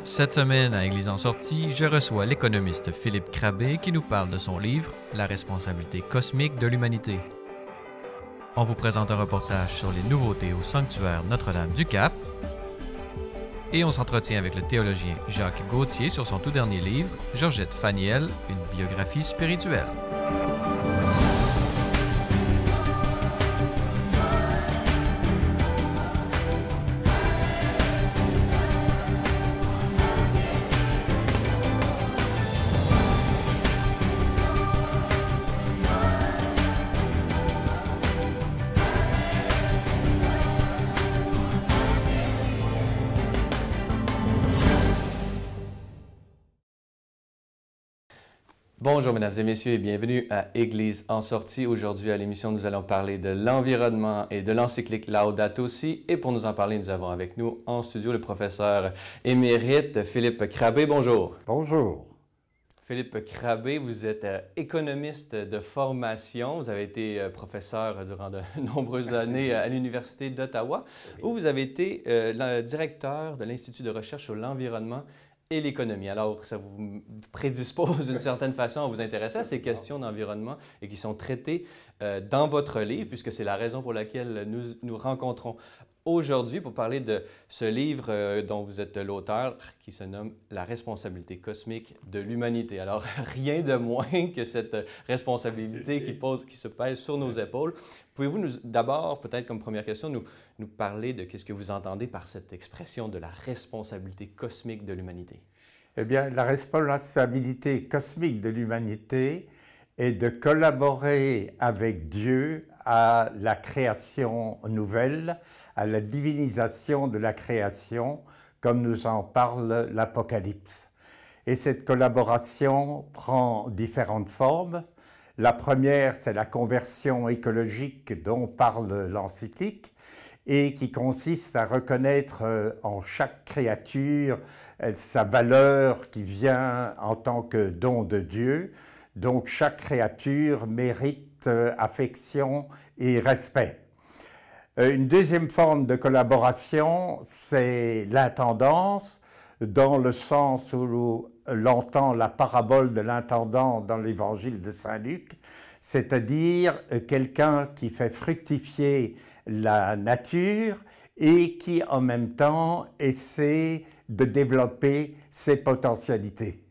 Cette semaine, à Église en sortie, je reçois l'économiste Philippe Crabé qui nous parle de son livre « La responsabilité cosmique de l'humanité ». On vous présente un reportage sur les nouveautés au sanctuaire Notre-Dame-du-Cap et on s'entretient avec le théologien Jacques Gauthier sur son tout dernier livre, Georgette Faniel, une biographie spirituelle. Bonjour mesdames et messieurs et bienvenue à Église en sortie. Aujourd'hui à l'émission, nous allons parler de l'environnement et de l'encyclique Laudato Si. Et pour nous en parler, nous avons avec nous en studio le professeur émérite Philippe Crabé. Bonjour. Bonjour. Philippe Crabé, vous êtes économiste de formation. Vous avez été professeur durant de nombreuses années à l'Université d'Ottawa, où vous avez été le directeur de l'Institut de recherche sur l'environnement et l'économie. Alors, ça vous prédispose d'une certaine façon à vous intéresser à ces questions d'environnement et qui sont traitées dans votre livre, puisque c'est la raison pour laquelle nous nous rencontrons aujourd'hui pour parler de ce livre dont vous êtes l'auteur, qui se nomme « La responsabilité cosmique de l'humanité ». Alors, rien de moins que cette responsabilité qui se pèse sur nos épaules. Pouvez-vous d'abord, peut-être comme première question, nous parler de qu'est-ce que vous entendez par cette expression de la responsabilité cosmique de l'humanité? Eh bien, la responsabilité cosmique de l'humanité est de collaborer avec Dieu à la création nouvelle, à la divinisation de la création, comme nous en parle l'Apocalypse. Et cette collaboration prend différentes formes. La première, c'est la conversion écologique dont parle l'encyclique et qui consiste à reconnaître en chaque créature sa valeur qui vient en tant que don de Dieu. Donc chaque créature mérite affection et respect. Une deuxième forme de collaboration, c'est l'intendance, dans le sens où l'entend la parabole de l'intendant dans l'évangile de Saint Luc, c'est-à-dire quelqu'un qui fait fructifier la nature et qui en même temps essaie de développer ses potentialités.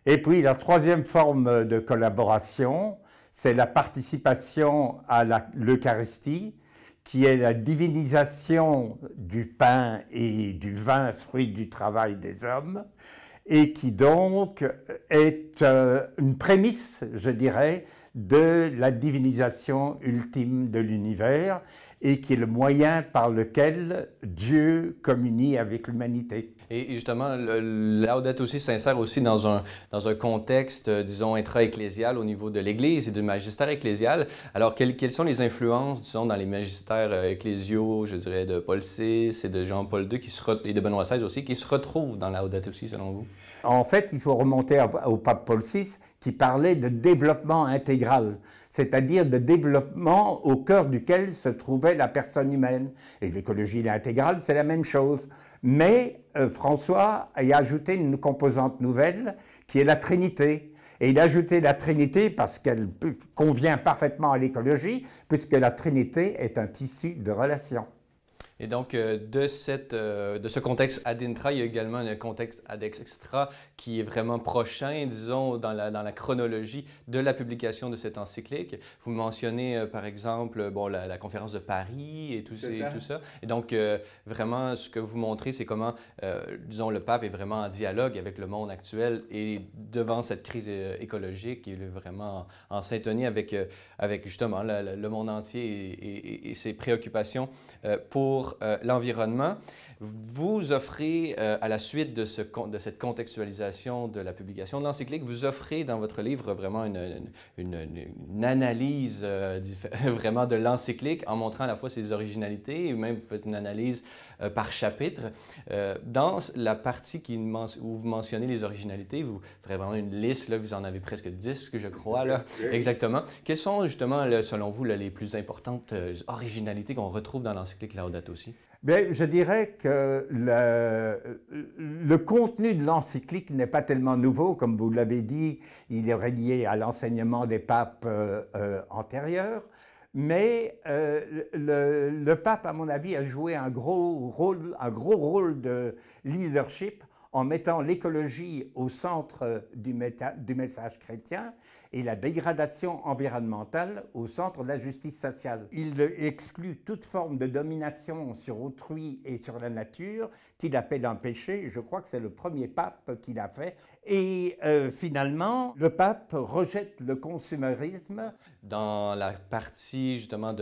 Et puis la troisième forme de collaboration, c'est la participation à l'Eucharistie, qui est la divinisation du pain et du vin, fruit du travail des hommes, et qui donc est une prémisse, je dirais, de la divinisation ultime de l'univers, et qui est le moyen par lequel Dieu communie avec l'humanité. Et justement, Laudato Si s'insère aussi dans un contexte, disons, intra-ecclésial au niveau de l'Église et du magistère ecclésial. Alors, quelles sont les influences, disons, dans les magistères ecclésiaux, je dirais, de Paul VI et de Jean-Paul II et de Benoît XVI aussi, qui se retrouvent dans Laudato Si, selon vous? En fait, il faut remonter au pape Paul VI qui parlait de développement intégral, c'est-à-dire de développement au cœur duquel se trouvait la personne humaine. Et l'écologie intégrale, c'est la même chose. Mais François a ajouté une composante nouvelle qui est la Trinité. Et il a ajouté la Trinité parce qu'elle convient parfaitement à l'écologie, puisque la Trinité est un tissu de relations. Et donc, de ce contexte ad intra, il y a également un contexte ad extra qui est vraiment prochain, disons, dans la chronologie de la publication de cette encyclique. Vous mentionnez, par exemple, bon, la conférence de Paris et tout ça. Et donc, vraiment, ce que vous montrez, c'est comment, disons, le pape est vraiment en dialogue avec le monde actuel et devant cette crise écologique, il est vraiment en syntonie avec justement le monde entier et ses préoccupations pour l'environnement. Vous offrez, à la suite de cette contextualisation de la publication de l'encyclique, vous offrez dans votre livre vraiment une analyse vraiment de l'encyclique en montrant à la fois ses originalités et même vous faites une analyse par chapitre. Dans la partie où vous mentionnez les originalités, vous ferez vraiment une liste, là, vous en avez presque 10, que je crois, là, exactement. Quelles sont justement, selon vous, les plus importantes originalités qu'on retrouve dans l'encyclique Laudato Si? Ben, je dirais que le contenu de l'encyclique n'est pas tellement nouveau, comme vous l'avez dit, il est relié à l'enseignement des papes antérieurs, mais le pape, à mon avis, a joué un gros rôle de leadership en mettant l'écologie au centre du message chrétien et la dégradation environnementale au centre de la justice sociale. Il exclut toute forme de domination sur autrui et sur la nature, qu'il appelle un péché. Je crois que c'est le premier pape qui l'a fait. Et finalement, le pape rejette le consumérisme. Dans la partie justement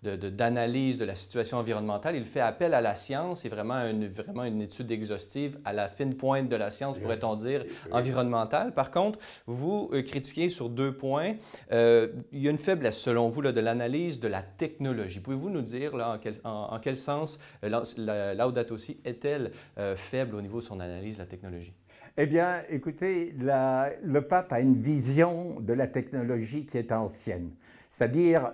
d'analyse de la situation environnementale, il fait appel à la science et vraiment une étude exhaustive à la fine pointe de la science, pourrait-on dire, environnementale. Par contre, vous critiquez sur 2 points. Il y a une faiblesse, selon vous, là, de l'analyse de la technologie. Pouvez-vous nous dire là, en quel sens Laudato Si est-elle faible au niveau de son analyse de la technologie? Eh bien, écoutez, le pape a une vision de la technologie qui est ancienne. C'est-à-dire,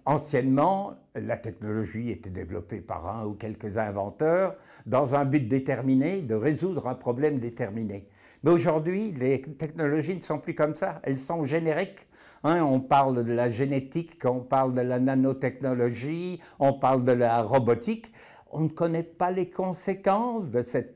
anciennement, la technologie était développée par un ou quelques inventeurs dans un but déterminé, de résoudre un problème déterminé. Mais aujourd'hui, les technologies ne sont plus comme ça, elles sont génériques. Hein, on parle de la génétique, on parle de la nanotechnologie, on parle de la robotique. On ne connaît pas les conséquences de cette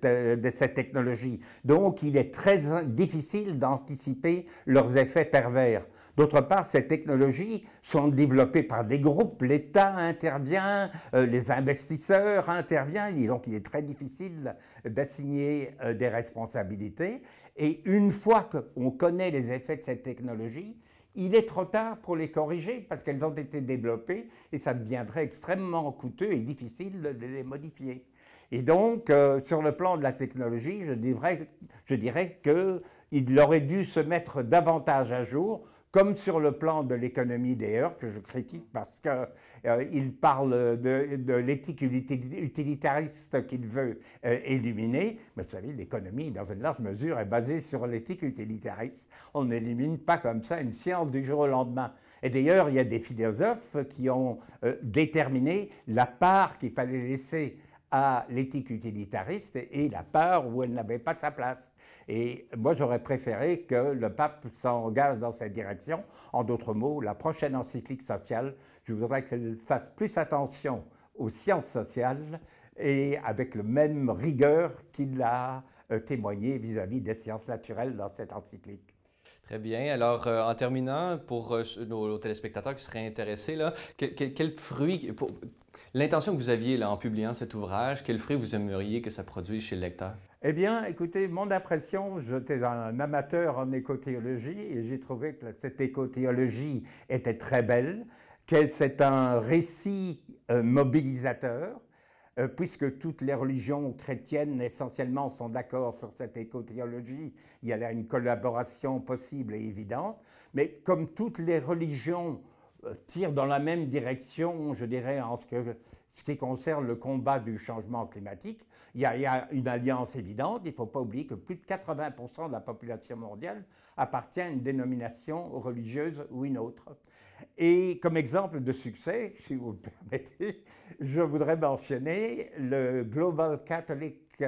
technologie. Donc, il est très difficile d'anticiper leurs effets pervers. D'autre part, ces technologies sont développées par des groupes. L'État intervient, les investisseurs interviennent. Et donc, il est très difficile d'assigner des responsabilités. Et une fois qu'on connaît les effets de cette technologie, il est trop tard pour les corriger parce qu'elles ont été développées et ça deviendrait extrêmement coûteux et difficile de les modifier. Et donc, sur le plan de la technologie, je dirais qu'il aurait dû se mettre davantage à jour, comme sur le plan de l'économie d'ailleurs, que je critique parce qu'il parle de l'éthique utilitariste qu'il veut éliminer. Mais vous savez, l'économie, dans une large mesure, est basée sur l'éthique utilitariste. On n'élimine pas comme ça une science du jour au lendemain. Et d'ailleurs, il y a des philosophes qui ont déterminé la part qu'il fallait laisser à l'éthique utilitariste et la part où elle n'avait pas sa place. Et moi, j'aurais préféré que le pape s'engage dans cette direction. En d'autres mots, la prochaine encyclique sociale, je voudrais qu'elle fasse plus attention aux sciences sociales et avec le même rigueur qu'il a témoigné vis-à-vis des sciences naturelles dans cette encyclique. Très bien. Alors, en terminant, pour nos téléspectateurs qui seraient intéressés, là, quel fruit, l'intention que vous aviez là, en publiant cet ouvrage, quel fruit vous aimeriez que ça produise chez le lecteur? Eh bien, écoutez, mon impression, j'étais un amateur en écothéologie et j'ai trouvé que cette écothéologie était très belle, que c'est un récit mobilisateur, puisque toutes les religions chrétiennes essentiellement sont d'accord sur cette écothéologie, il y a là une collaboration possible et évidente, mais comme toutes les religions tirent dans la même direction, je dirais, en ce qui concerne le combat du changement climatique, il y a une alliance évidente. Il ne faut pas oublier que plus de 80% de la population mondiale appartient à une dénomination religieuse ou une autre. Et comme exemple de succès, si vous le permettez, je voudrais mentionner le Global Catholic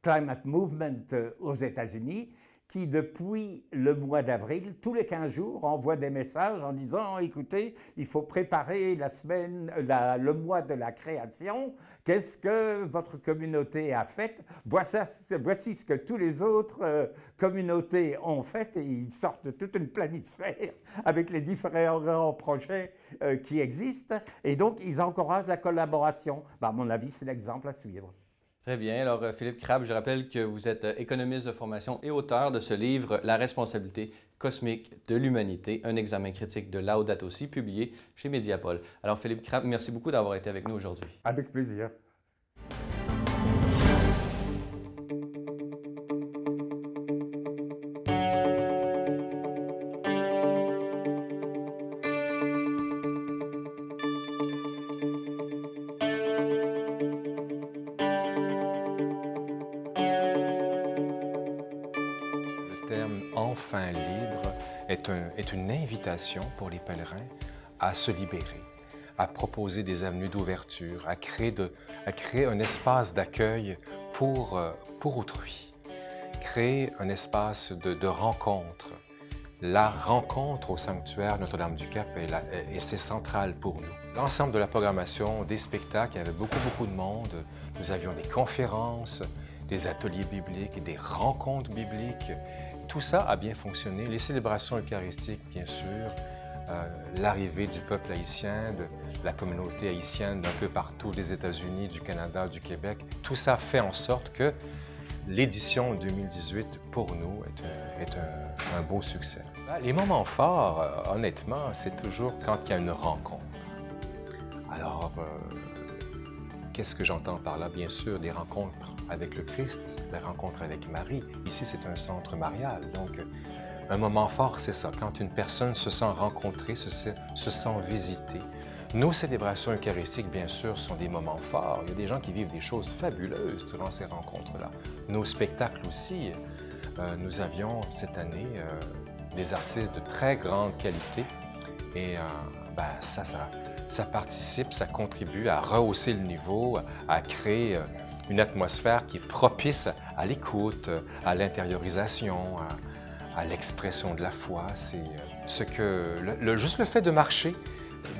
Climate Movement aux États-Unis, qui depuis le mois d'avril, tous les 15 jours, envoie des messages en disant « Écoutez, il faut préparer le mois de la création. Qu'est-ce que votre communauté a fait? Voici ce que tous les autres communautés ont fait. » Et ils sortent toute une planisphère avec les différents projets qui existent. Et donc, ils encouragent la collaboration. À mon avis, c'est l'exemple à suivre. Très bien. Alors, Philippe Crabbe, je rappelle que vous êtes économiste de formation et auteur de ce livre « La responsabilité cosmique de l'humanité, un examen critique de Laudato Si », publié chez Mediapol. Alors, Philippe Crabbe, merci beaucoup d'avoir été avec nous aujourd'hui. Avec plaisir. Enfin libre est une invitation pour les pèlerins à se libérer, à proposer des avenues d'ouverture, à créer un espace d'accueil pour autrui, créer un espace de rencontre. La rencontre au sanctuaire Notre-Dame-du-Cap, c'est central pour nous. L'ensemble de la programmation, des spectacles, il y avait beaucoup de monde. Nous avions des conférences, des ateliers bibliques, des rencontres bibliques. Tout ça a bien fonctionné. Les célébrations eucharistiques, bien sûr, l'arrivée du peuple haïtien, de la communauté haïtienne d'un peu partout, des États-Unis, du Canada, du Québec. Tout ça fait en sorte que l'édition 2018, pour nous, est un beau succès. Les moments forts, honnêtement, c'est toujours quand il y a une rencontre. Alors, qu'est-ce que j'entends par là? Bien sûr, des rencontres avec le Christ, des rencontres avec Marie. Ici, c'est un centre marial, donc un moment fort, c'est ça, quand une personne se sent rencontrée, se sent visitée. Nos célébrations eucharistiques, bien sûr, sont des moments forts. Il y a des gens qui vivent des choses fabuleuses durant ces rencontres-là. Nos spectacles aussi. Nous avions cette année des artistes de très grande qualité et ça participe, ça contribue à rehausser le niveau, à créer une atmosphère qui est propice à l'écoute, à l'intériorisation, à l'expression de la foi. C'est ce que juste le fait de marcher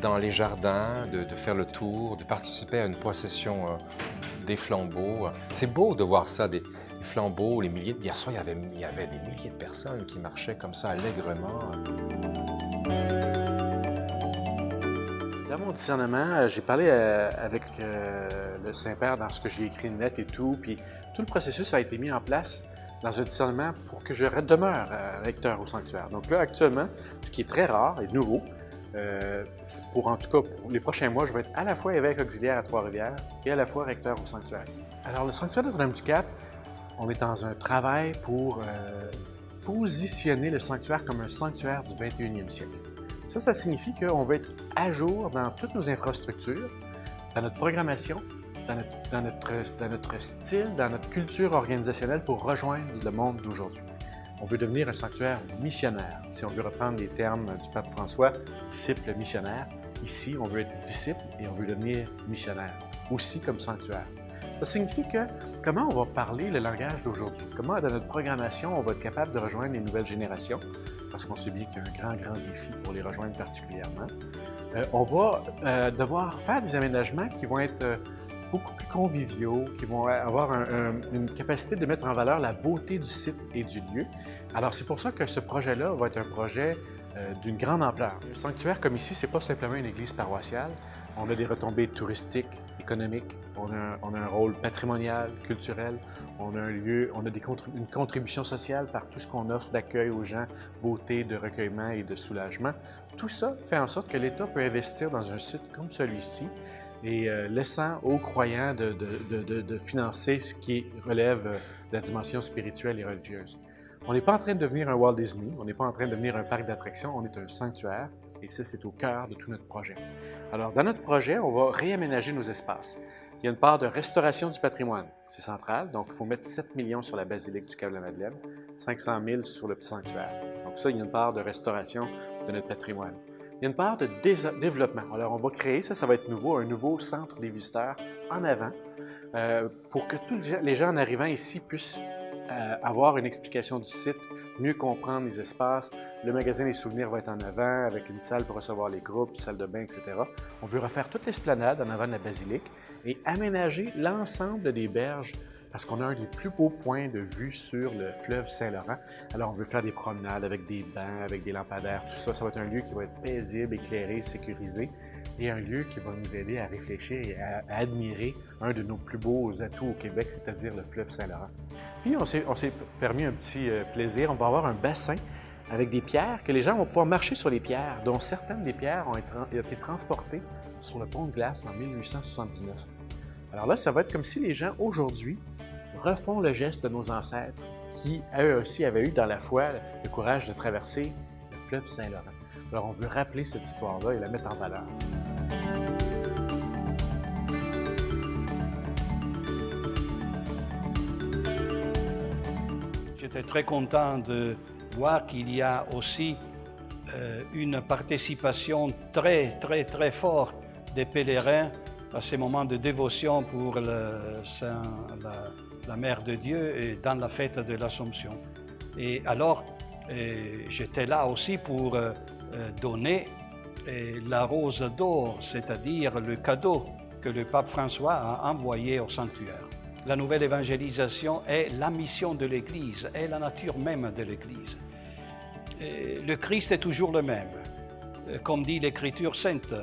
dans les jardins, de faire le tour, de participer à une procession des flambeaux. C'est beau de voir ça, des flambeaux, les milliers. Hier soir, il y avait des milliers de personnes qui marchaient comme ça allègrement. Dans mon discernement, j'ai parlé avec le Saint-Père dans ce que j'ai écrit net et tout, puis tout le processus a été mis en place dans un discernement pour que je demeure recteur au sanctuaire. Donc là, actuellement, ce qui est très rare et nouveau, en tout cas pour les prochains mois, je vais être à la fois évêque auxiliaire à Trois-Rivières et à la fois recteur au sanctuaire. Alors, le sanctuaire de Notre-Dame-du-Cap, on est dans un travail pour positionner le sanctuaire comme un sanctuaire du 21e siècle. Ça signifie qu'on va être à jour dans toutes nos infrastructures, dans notre programmation, dans notre style, dans notre culture organisationnelle pour rejoindre le monde d'aujourd'hui. On veut devenir un sanctuaire missionnaire. Si on veut reprendre les termes du pape François, disciple missionnaire, ici, on veut être disciple et on veut devenir missionnaire, aussi comme sanctuaire. Ça signifie que comment on va parler le langage d'aujourd'hui? Comment, dans notre programmation, on va être capable de rejoindre les nouvelles générations? Parce qu'on sait bien qu'il y a un grand défi pour les rejoindre particulièrement. On va devoir faire des aménagements qui vont être beaucoup plus conviviaux, qui vont avoir une capacité de mettre en valeur la beauté du site et du lieu. Alors, c'est pour ça que ce projet-là va être un projet d'une grande ampleur. Un sanctuaire comme ici, ce n'est pas simplement une église paroissiale. On a des retombées touristiques, économiques, on a un rôle patrimonial, culturel, on a un lieu, on a une contribution sociale par tout ce qu'on offre d'accueil aux gens, beauté, de recueillement et de soulagement. Tout ça fait en sorte que l'État peut investir dans un site comme celui-ci et laissant aux croyants de financer ce qui relève de la dimension spirituelle et religieuse. On n'est pas en train de devenir un Walt Disney, on n'est pas en train de devenir un parc d'attractions, on est un sanctuaire et ça, c'est au cœur de tout notre projet. Alors, dans notre projet, on va réaménager nos espaces. Il y a une part de restauration du patrimoine, c'est central, donc il faut mettre 7 millions sur la basilique du Cap-de-la-Madeleine, 500 000 sur le petit sanctuaire. Donc ça, il y a une part de restauration de notre patrimoine. Il y a une part de développement. Alors, on va créer, ça va être nouveau, un nouveau centre des visiteurs en avant pour que tous les gens en arrivant ici puissent avoir une explication du site, mieux comprendre les espaces. Le magasin des souvenirs va être en avant avec une salle pour recevoir les groupes, salle de bain, etc. On veut refaire toute l'esplanade en avant de la basilique et aménager l'ensemble des berges parce qu'on a un des plus beaux points de vue sur le fleuve Saint-Laurent. Alors, on veut faire des promenades avec des bancs, avec des lampadaires, tout ça. Ça va être un lieu qui va être paisible, éclairé, sécurisé et un lieu qui va nous aider à réfléchir et à admirer un de nos plus beaux atouts au Québec, c'est-à-dire le fleuve Saint-Laurent. Puis, on s'est permis un petit plaisir. On va avoir un bassin avec des pierres, que les gens vont pouvoir marcher sur les pierres, dont certaines des pierres ont été transportées sur le pont de glace en 1879. Alors là, ça va être comme si les gens, aujourd'hui, refont le geste de nos ancêtres qui, eux aussi, avaient eu dans la foi le courage de traverser le fleuve Saint-Laurent. Alors, on veut rappeler cette histoire-là et la mettre en valeur. J'étais très content de voir qu'il y a aussi une participation très forte des pèlerins à ces moments de dévotion pour la Mère de Dieu et dans la fête de l'Assomption. Et alors, j'étais là aussi pour donner la rose d'or, c'est-à-dire le cadeau que le pape François a envoyé au sanctuaire. La nouvelle évangélisation est la mission de l'Église, est la nature même de l'Église. Le Christ est toujours le même, comme dit l'Écriture sainte,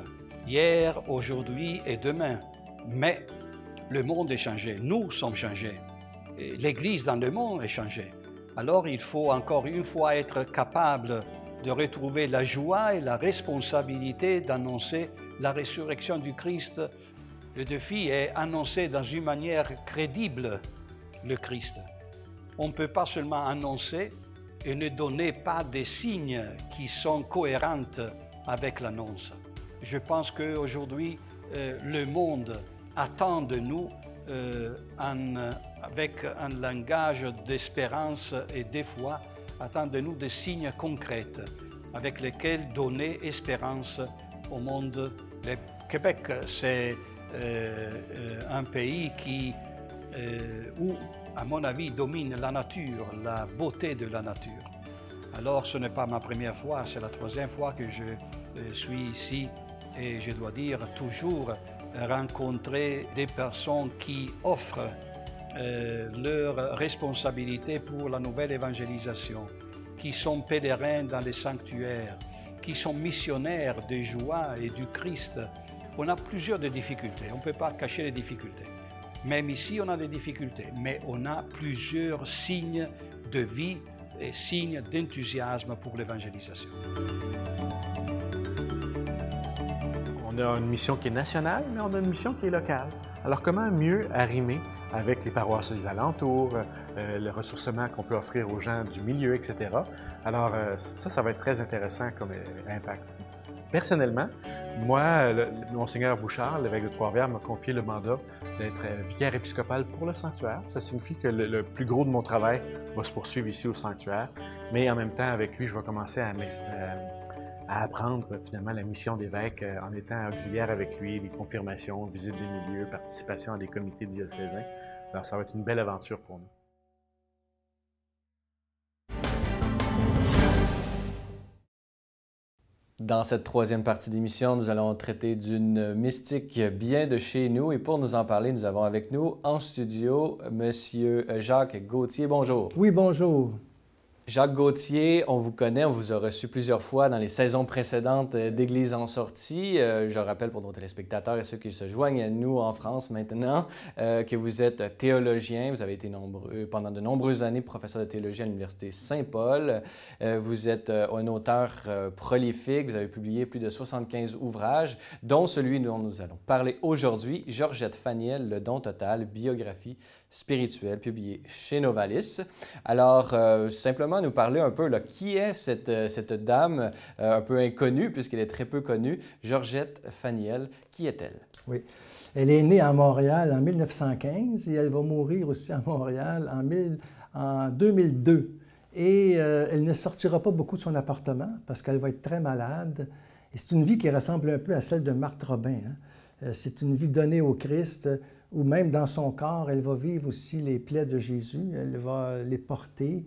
hier, aujourd'hui et demain. Mais le monde est changé, nous sommes changés, l'Église dans le monde est changée. Alors il faut encore une fois être capable de retrouver la joie et la responsabilité d'annoncer la résurrection du Christ. Le défi est annoncer dans une manière crédible le Christ. On ne peut pas seulement annoncer et ne donner pas des signes qui sont cohérents avec l'annonce. Je pense qu'aujourd'hui, le monde attend de nous avec un langage d'espérance et de foi, attend de nous des signes concrets avec lesquels donner espérance au monde. Le Québec, c'est un pays où, à mon avis, domine la nature, la beauté de la nature. Alors, ce n'est pas ma première fois, c'est la troisième fois que je suis ici et je dois dire toujours rencontrer des personnes qui offrent leur responsabilité pour la nouvelle évangélisation, qui sont pèlerins dans les sanctuaires, qui sont missionnaires de joie et du Christ. On a plusieurs difficultés, on ne peut pas cacher les difficultés. Même ici, on a des difficultés, mais on a plusieurs signes de vie et signes d'enthousiasme pour l'évangélisation. On a une mission qui est nationale, mais on a une mission qui est locale. Alors, comment mieux arrimer avec les paroisses des alentours, le ressourcement qu'on peut offrir aux gens du milieu, etc. Alors, ça va être très intéressant comme impact. Personnellement, moi, Monseigneur Bouchard, l'évêque de Trois-Rivières, m'a confié le mandat d'être vicaire épiscopal pour le sanctuaire. Ça signifie que le plus gros de mon travail va se poursuivre ici au sanctuaire, mais en même temps, avec lui, je vais commencer à apprendre finalement la mission d'évêque en étant auxiliaire avec lui, les confirmations, visite des milieux, participation à des comités diocésains. Alors, ça va être une belle aventure pour nous. Dans cette troisième partie d'émission, nous allons traiter d'une mystique bien de chez nous. Et pour nous en parler, nous avons avec nous en studio M. Jacques Gauthier. Bonjour. Oui, bonjour. Jacques Gauthier, on vous connaît, on vous a reçu plusieurs fois dans les saisons précédentes d'Église en sortie. Je rappelle pour nos téléspectateurs et ceux qui se joignent à nous en France maintenant que vous êtes théologien. Vous avez été pendant de nombreuses années professeur de théologie à l'Université Saint-Paul. Vous êtes un auteur prolifique. Vous avez publié plus de 75 ouvrages, dont celui dont nous allons parler aujourd'hui, Georgette Faniel, Le don total, biographie spirituelle, publié chez Novalis. Alors, simplement nous parler un peu, là, qui est cette dame un peu inconnue, puisqu'elle est très peu connue, Georgette Faniel, qui est-elle? Oui, elle est née à Montréal en 1915 et elle va mourir aussi à Montréal en 2002. Et elle ne sortira pas beaucoup de son appartement parce qu'elle va être très malade. Et c'est une vie qui ressemble un peu à celle de Marthe Robin, hein? C'est une vie donnée au Christ, où même dans son corps, elle va vivre aussi les plaies de Jésus, elle va les porter.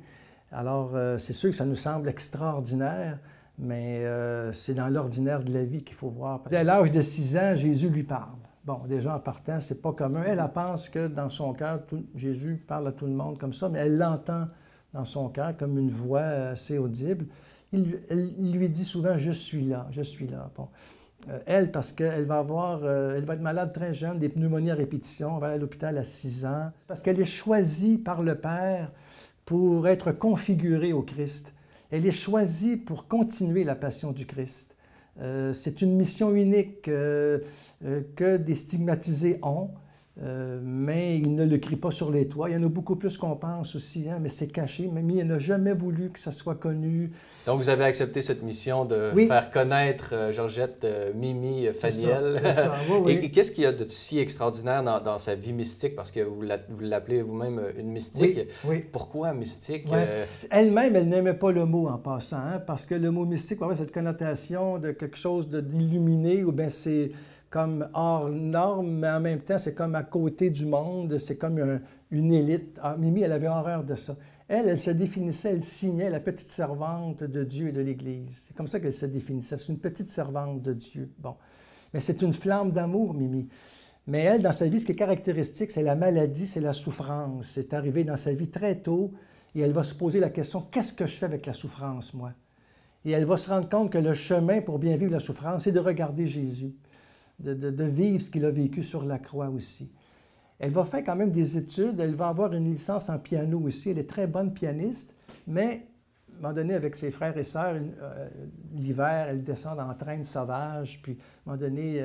Alors, c'est sûr que ça nous semble extraordinaire, mais c'est dans l'ordinaire de la vie qu'il faut voir. Dès l'âge de 6 ans, Jésus lui parle. Bon, déjà en partant, c'est pas commun. Elle pense que dans son cœur, Jésus parle à tout le monde comme ça, mais elle l'entend dans son cœur comme une voix assez audible. Il lui dit souvent « Je suis là, je suis là ». Bon. Elle, parce qu'elle va être malade très jeune, des pneumonies à répétition, elle va aller à l'hôpital à 6 ans. C'est parce qu'elle est choisie par le Père pour être configurée au Christ. Elle est choisie pour continuer la passion du Christ. C'est une mission unique que des stigmatisés ont, mais ils ne le crient pas sur les toits. Il y en a beaucoup plus qu'on pense aussi, hein, mais c'est caché. Mamie, elle n'a jamais voulu que ça soit connu. Donc, vous avez accepté cette mission de faire connaître Georgette Mimi Faniel. C'est ça, oui, oui. Et qu'est-ce qu'il y a de si extraordinaire dans sa vie mystique? Parce que vous l'appelez vous-même une mystique. Oui, oui. Pourquoi mystique? Ouais. Elle-même, elle n'aimait pas le mot en passant, hein, parce que le mot mystique va avoir cette connotation de quelque chose d'illuminé, ou bien c'est comme hors norme, mais en même temps, c'est comme à côté du monde, c'est comme une élite. Ah, Mimi, elle avait horreur de ça. Elle se définissait, elle signait la petite servante de Dieu et de l'Église. C'est comme ça qu'elle se définissait. C'est une petite servante de Dieu. Bon. Mais c'est une flamme d'amour, Mimi. Mais elle, dans sa vie, ce qui est caractéristique, c'est la maladie, c'est la souffrance. C'est arrivé dans sa vie très tôt et elle va se poser la question, qu'est-ce que je fais avec la souffrance, moi? Et elle va se rendre compte que le chemin pour bien vivre la souffrance, c'est de regarder Jésus, de vivre ce qu'il a vécu sur la croix aussi. Elle va faire quand même des études, elle va avoir une licence en piano aussi, elle est très bonne pianiste, mais à un moment donné, avec ses frères et sœurs, l'hiver, elle descend en traîne sauvage, puis à un moment donné,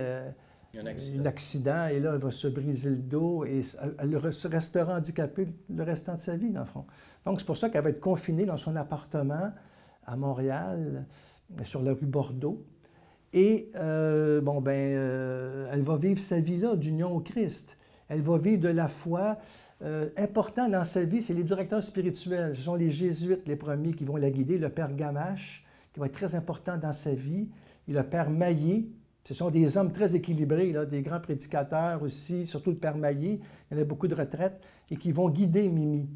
un accident, et là, elle va se briser le dos, et elle restera handicapée le restant de sa vie, dans le fond. Donc, c'est pour ça qu'elle va être confinée dans son appartement à Montréal, sur la rue Bordeaux. Et, elle va vivre sa vie-là d'union au Christ. Elle va vivre de la foi. Important dans sa vie, c'est les directeurs spirituels. Ce sont les jésuites, les premiers, qui vont la guider. Le père Gamache, qui va être très important dans sa vie. Et le père Maillé. Ce sont des hommes très équilibrés, là, des grands prédicateurs aussi, surtout le père Maillé. Il y en a beaucoup de retraites, et qui vont guider Mimi.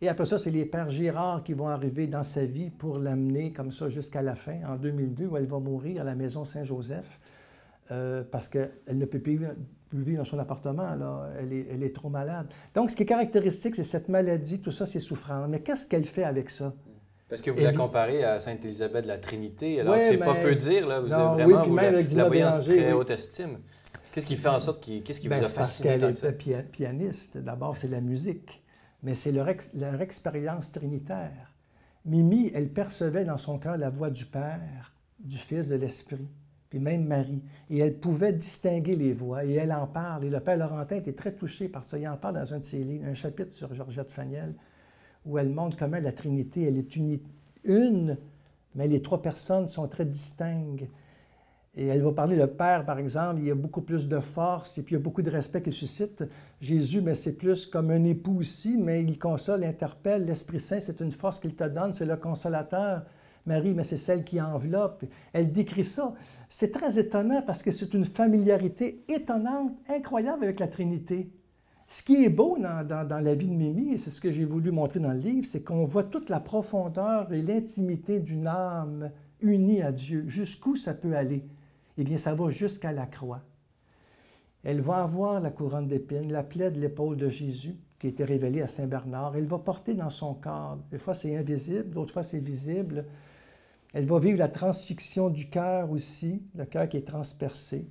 Et après ça, c'est les pères Girard qui vont arriver dans sa vie pour l'amener comme ça jusqu'à la fin, en 2002, où elle va mourir à la maison Saint-Joseph, parce qu'elle ne peut plus vivre dans son appartement, là. Elle est trop malade. Donc, ce qui est caractéristique, c'est cette maladie, tout ça, c'est souffrant. Mais qu'est-ce qu'elle fait avec ça? Parce que vous la comparez à Sainte Élisabeth de la Trinité, alors ouais, que c'est pas peu dire, là. Vous avez vraiment vous la voyez en très haute estime. Qu'est-ce qui fait en sorte qu'est-ce qui vous a fasciné? Parce qu'elle est pianiste. D'abord, c'est la musique. Mais c'est leur expérience trinitaire. Mimi, elle percevait dans son cœur la voix du Père, du Fils, de l'Esprit, puis même Marie. Et elle pouvait distinguer les voix, et elle en parle. Et le Père Laurentin était très touché par ça. Il en parle dans un de ses livres, un chapitre sur Georgette Faniel, où elle montre comment la Trinité, elle est une, mais les trois personnes sont très distinctes. Et elle va parler, le Père, par exemple, il y a beaucoup plus de force et puis il y a beaucoup de respect qu'il suscite. Jésus, mais c'est plus comme un époux aussi, mais il console, interpelle. L'Esprit Saint, c'est une force qu'il te donne, c'est le consolateur. Marie, mais c'est celle qui enveloppe. Elle décrit ça. C'est très étonnant parce que c'est une familiarité étonnante, incroyable avec la Trinité. Ce qui est beau dans la vie de Mimi, et c'est ce que j'ai voulu montrer dans le livre, c'est qu'on voit toute la profondeur et l'intimité d'une âme unie à Dieu. Jusqu'où ça peut aller? Eh bien, ça va jusqu'à la croix. Elle va avoir la couronne d'épines, la plaie de l'épaule de Jésus, qui a été révélée à Saint-Bernard. Elle va porter dans son corps. Des fois, c'est invisible, d'autres fois, c'est visible. Elle va vivre la transfixion du cœur aussi, le cœur qui est transpercé.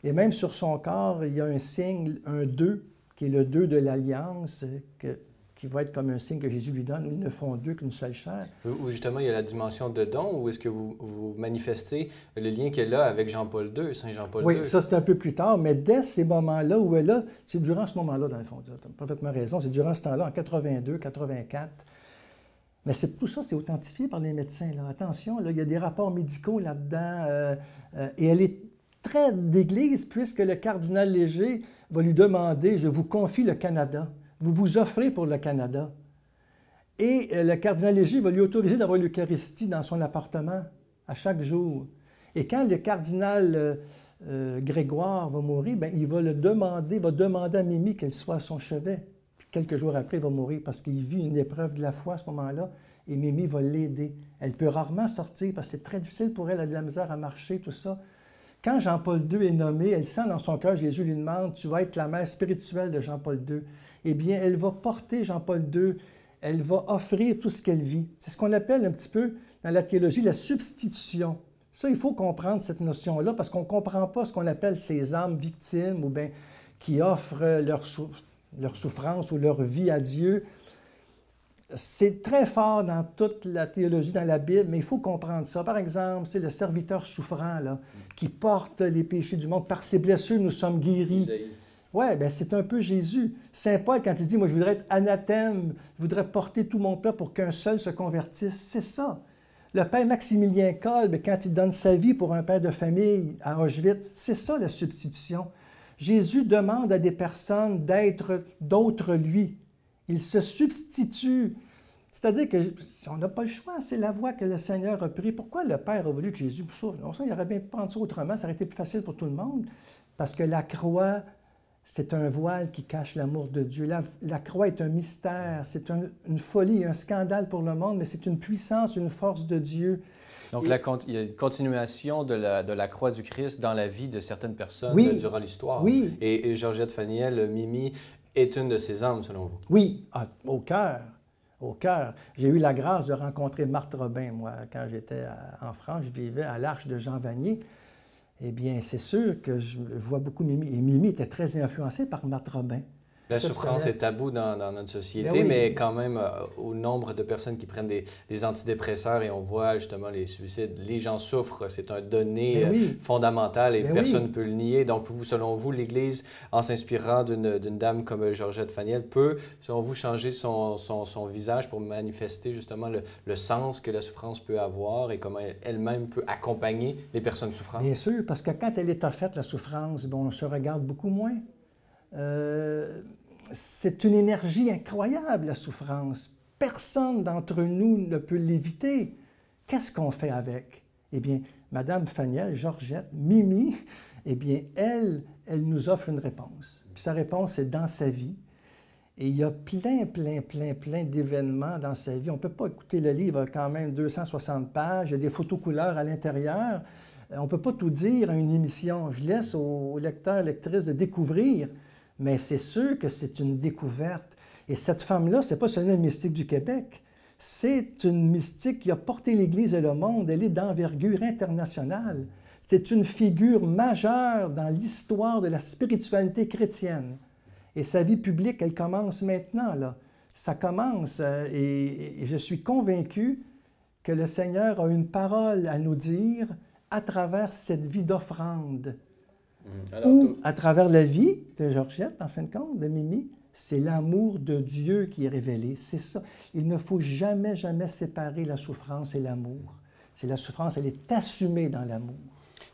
Et même sur son corps, il y a un signe, un 2, qui est le 2 de l'Alliance, qui va être comme un signe que Jésus lui donne, où ils ne font deux qu'une seule chair. Ou justement, il y a la dimension de don, ou est-ce que vous manifestez le lien qu'elle a avec Jean-Paul II, Saint Jean-Paul II? Oui, ça c'est un peu plus tard, mais dès ces moments-là où elle a, c'est durant ce moment-là, dans le fond, tu as parfaitement raison, c'est durant ce temps-là, en 82, 84. Mais tout ça, c'est authentifié par les médecins. Là. Attention, là, il y a des rapports médicaux là-dedans, et elle est très d'Église, puisque le cardinal Léger va lui demander, je vous confie le Canada. Vous vous offrez pour le Canada. Et le cardinal Léger va lui autoriser d'avoir l'Eucharistie dans son appartement à chaque jour. Et quand le cardinal Grégoire va mourir, bien, il va demander à Mimi qu'elle soit à son chevet. Puis quelques jours après, il va mourir parce qu'il vit une épreuve de la foi à ce moment-là. Et Mimi va l'aider. Elle peut rarement sortir parce que c'est très difficile pour elle, elle a de la misère à marcher, tout ça. Quand Jean-Paul II est nommé, elle sent dans son cœur, Jésus lui demande, tu vas être la mère spirituelle de Jean-Paul II. Eh bien, elle va porter Jean-Paul II, elle va offrir tout ce qu'elle vit. C'est ce qu'on appelle un petit peu dans la théologie la substitution. Ça, il faut comprendre cette notion-là parce qu'on ne comprend pas ce qu'on appelle ces âmes victimes ou bien qui offrent leur souffrance ou leur vie à Dieu. C'est très fort dans toute la théologie, dans la Bible, mais il faut comprendre ça. Par exemple, c'est le serviteur souffrant là, qui porte les péchés du monde. Par ses blessures, nous sommes guéris. Oui, bien, c'est un peu Jésus. Saint Paul, quand il dit « Moi, je voudrais être anathème, je voudrais porter tout mon peuple pour qu'un seul se convertisse », c'est ça. Le père Maximilien Kolbe, quand il donne sa vie pour un père de famille à Auschwitz, c'est ça la substitution. Jésus demande à des personnes d'être d'autres lui. Il se substitue. C'est-à-dire qu'on n'a pas le choix, c'est la voie que le Seigneur a prise. Pourquoi le Père a voulu que Jésus souffre? Il aurait bien pu prendre ça autrement, ça aurait été plus facile pour tout le monde. Parce que la croix, c'est un voile qui cache l'amour de Dieu. La croix est un mystère, c'est une folie, un scandale pour le monde, mais c'est une puissance, une force de Dieu. Donc, il y a une continuation de la croix du Christ dans la vie de certaines personnes durant l'histoire. Oui. Et Georgette Faniel, Mimi, est une de ces âmes, selon vous. Oui, au cœur. Au cœur. J'ai eu la grâce de rencontrer Marthe Robin, moi, quand j'étais en France, je vivais à l'Arche de Jean Vanier. Eh bien, c'est sûr que je vois beaucoup Mimi. Et Mimi était très influencée par Marthe Robin. La souffrance est tabou dans notre société, Ben oui. mais quand même, au nombre de personnes qui prennent des antidépresseurs et on voit justement les suicides, les gens souffrent, c'est un donné fondamental et personne ne peut le nier. Donc, selon vous, l'Église, en s'inspirant d'une dame comme Georgette Faniel, peut, selon vous, changer son visage pour manifester justement le sens que la souffrance peut avoir et comment elle-même peut accompagner les personnes souffrantes? Bien sûr, parce que quand elle est offerte, la souffrance, bon, on se regarde beaucoup moins. C'est une énergie incroyable, la souffrance. Personne d'entre nous ne peut l'éviter. Qu'est-ce qu'on fait avec? Eh bien, Madame Faniel, Georgette, Mimi, eh bien, elle nous offre une réponse. Puis sa réponse, c'est dans sa vie. Et il y a plein d'événements dans sa vie. On ne peut pas écouter le livre, quand même 260 pages, il y a des photos couleurs à l'intérieur. On ne peut pas tout dire à une émission. Je laisse aux lecteurs, lectrices de découvrir. Mais c'est sûr que c'est une découverte. Et cette femme-là, ce n'est pas seulement une mystique du Québec, c'est une mystique qui a porté l'Église et le monde. Elle est d'envergure internationale. C'est une figure majeure dans l'histoire de la spiritualité chrétienne. Et sa vie publique, elle commence maintenant, là. Ça commence, et je suis convaincu que le Seigneur a une parole à nous dire à travers cette vie d'offrande. Ou à travers la vie de Georgette, en fin de compte, de Mimi, c'est l'amour de Dieu qui est révélé. C'est ça. Il ne faut jamais séparer la souffrance et l'amour. C'est la souffrance, elle est assumée dans l'amour.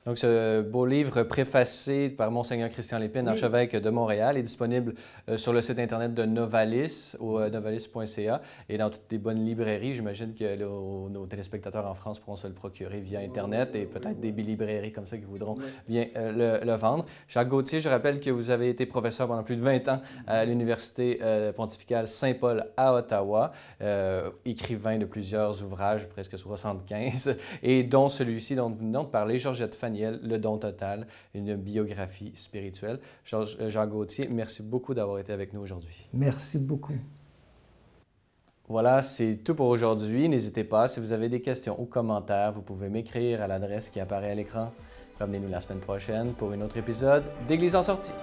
Donc, ce beau livre préfacé par Monseigneur Christian Lépine, archevêque de Montréal, est disponible sur le site Internet de Novalis, au novalis.ca, et dans toutes les bonnes librairies. J'imagine que nos téléspectateurs en France pourront se le procurer via Internet et peut-être des librairies comme ça qui voudront bien le vendre. Jacques Gauthier, je rappelle que vous avez été professeur pendant plus de 20 ans à l'Université pontificale Saint-Paul à Ottawa, écrivain de plusieurs ouvrages, presque 75, et dont celui-ci dont nous venons de parler, Georgette Faniel, Le don total, une biographie spirituelle. Jacques Gauthier, merci beaucoup d'avoir été avec nous aujourd'hui. Merci beaucoup. Voilà, c'est tout pour aujourd'hui. N'hésitez pas, si vous avez des questions ou commentaires, vous pouvez m'écrire à l'adresse qui apparaît à l'écran. Revenez-nous la semaine prochaine pour un autre épisode d'Église en sortie.